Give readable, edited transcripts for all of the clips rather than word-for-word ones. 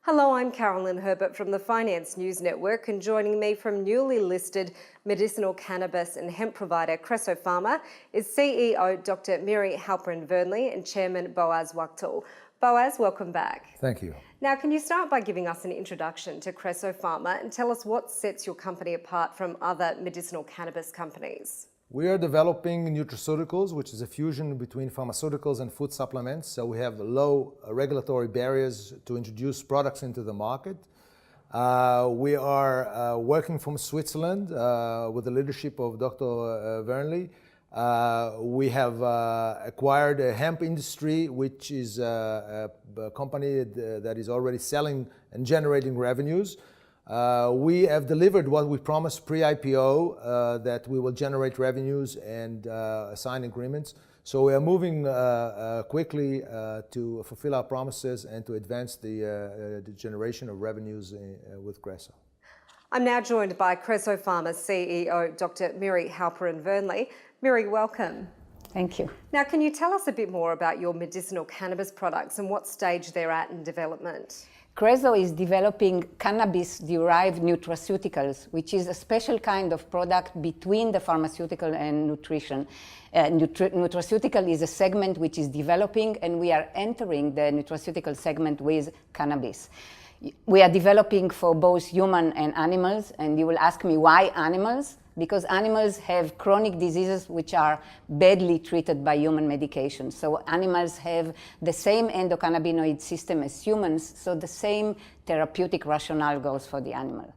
Hello, I'm Carolyn Herbert from the Finance News Network, and joining me from newly listed medicinal cannabis and hemp provider Creso Pharma is CEO Dr. Miri Halperin and Chairman Boaz Wachtel. Boaz, welcome back. Thank you. Now, can you start by giving us an introduction to Creso Pharma and tell us what sets your company apart from other medicinal cannabis companies? We are developing nutraceuticals, which is a fusion between pharmaceuticals and food supplements. So we have low regulatory barriers to introduce products into the market. We are working from Switzerland with the leadership of Dr. Wernli. We have acquired a hemp industry, which is a company that is already selling and generating revenues. We have delivered what we promised pre-IPO, that we will generate revenues and sign agreements. So we are moving quickly to fulfill our promises and to advance the generation of revenues with Creso. I'm now joined by Creso Pharma's CEO, Dr. Miri Halperin. Miri, welcome. Thank you. Now, can you tell us a bit more about your medicinal cannabis products and what stage they're at in development? Creso is developing cannabis-derived nutraceuticals, which is a special kind of product between the pharmaceutical and nutrition. Nutraceutical is a segment which is developing, and we are entering the nutraceutical segment with cannabis. We are developing for both human and animals, and you will ask me why animals? Because animals have chronic diseases which are badly treated by human medication. So animals have the same endocannabinoid system as humans, so the same therapeutic rationale goes for the animal.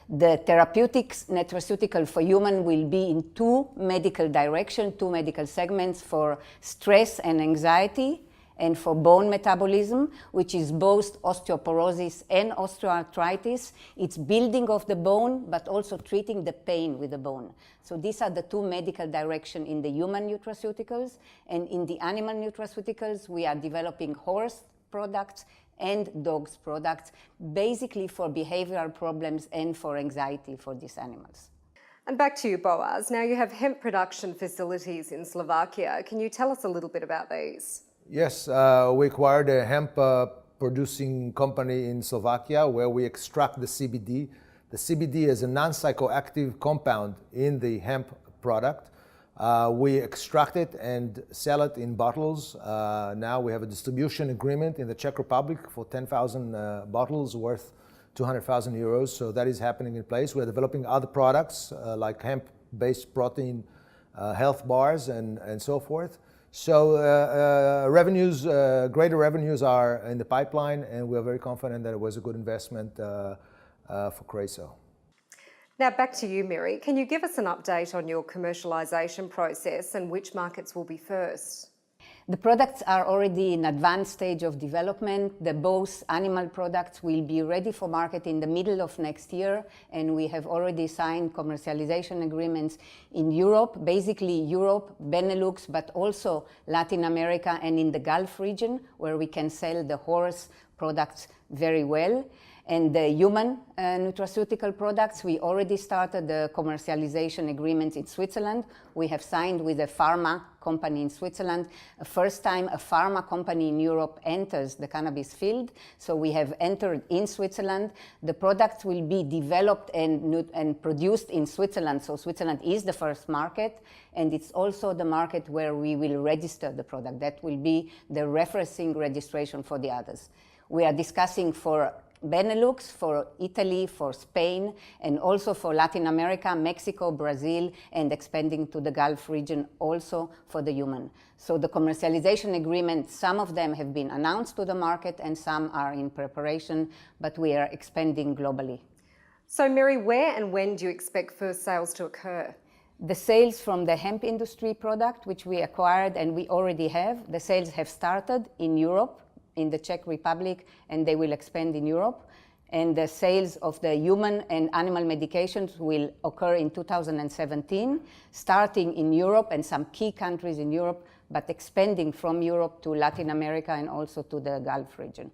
The therapeutics nutraceutical for human will be in two medical directions, two medical segments for stress and anxiety, and for bone metabolism, which is both osteoporosis and osteoarthritis. It's building of the bone, but also treating the pain with the bone. So these are the two medical directions in the human nutraceuticals. And in the animal nutraceuticals, we are developing horse products and dogs products, basically for behavioral problems and for anxiety for these animals. And back to you, Boaz. Now you have hemp production facilities in Slovakia. Can you tell us a little bit about these? Yes, we acquired a hemp producing company in Slovakia where we extract the CBD. The CBD is a non-psychoactive compound in the hemp product. We extract it and sell it in bottles. Now we have a distribution agreement in the Czech Republic for 10,000 bottles worth 200,000 euros. So that is happening in place. We're developing other products like hemp-based protein health bars and so forth. So greater revenues are in the pipeline, and we are very confident that it was a good investment for Creso. Now back to you, Miri. Can you give us an update on your commercialization process and which markets will be first? The products are already in advanced stage of development. Both animal products will be ready for market in the middle of next year, and we have already signed commercialization agreements in Europe, basically Europe, Benelux, but also Latin America and in the Gulf region, where we can sell the horse products very well. And the human nutraceutical products, we already started the commercialization agreements in Switzerland. We have signed with a pharma company in Switzerland. First time a pharma company in Europe enters the cannabis field. So we have entered in Switzerland. The products will be developed and produced in Switzerland. So Switzerland is the first market, and it's also the market where we will register the product. That will be the referencing registration for the others. We are discussing for Benelux, for Italy, for Spain, and also for Latin America, Mexico, Brazil, and expanding to the Gulf region also for the human. So the commercialization agreements, some of them have been announced to the market and some are in preparation, but we are expanding globally. So Miri, where and when do you expect first sales to occur? The sales from the hemp industry product, which we acquired and we already have, the sales have started in Europe, in the Czech Republic, and they will expand in Europe. And the sales of the human and animal medications will occur in 2017, starting in Europe and some key countries in Europe, but expanding from Europe to Latin America and also to the Gulf region.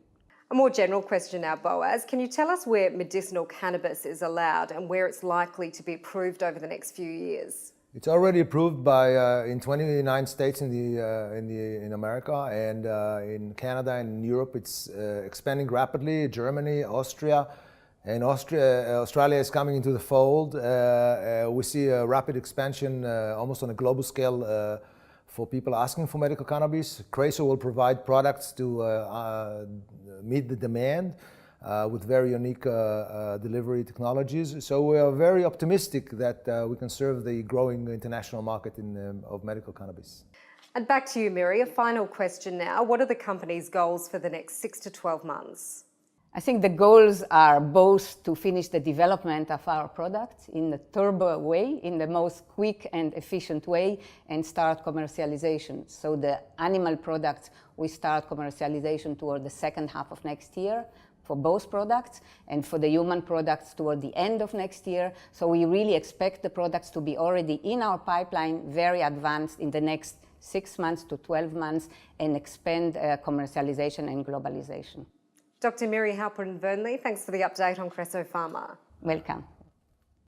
A more general question now, Boaz. Can you tell us where medicinal cannabis is allowed and where it's likely to be approved over the next few years? It's already approved by in 29 states in America, and in Canada and in Europe it's expanding rapidly. Germany, Austria, and Australia is coming into the fold. We see a rapid expansion almost on a global scale for people asking for medical cannabis. Creso will provide products to meet the demand with very unique delivery technologies. So we are very optimistic that we can serve the growing international market of medical cannabis. And back to you, Miri. A final question now. What are the company's goals for the next 6 to 12 months? I think the goals are both to finish the development of our products in a turbo way, in the most quick and efficient way, and start commercialization. So the animal products, we start commercialization toward the second half of next year for both products, and for the human products toward the end of next year. So we really expect the products to be already in our pipeline, very advanced in the next 6 months to 12 months, and expand commercialization and globalization. Dr. Miri Halperin-Wernli, thanks for the update on Creso Pharma. Welcome.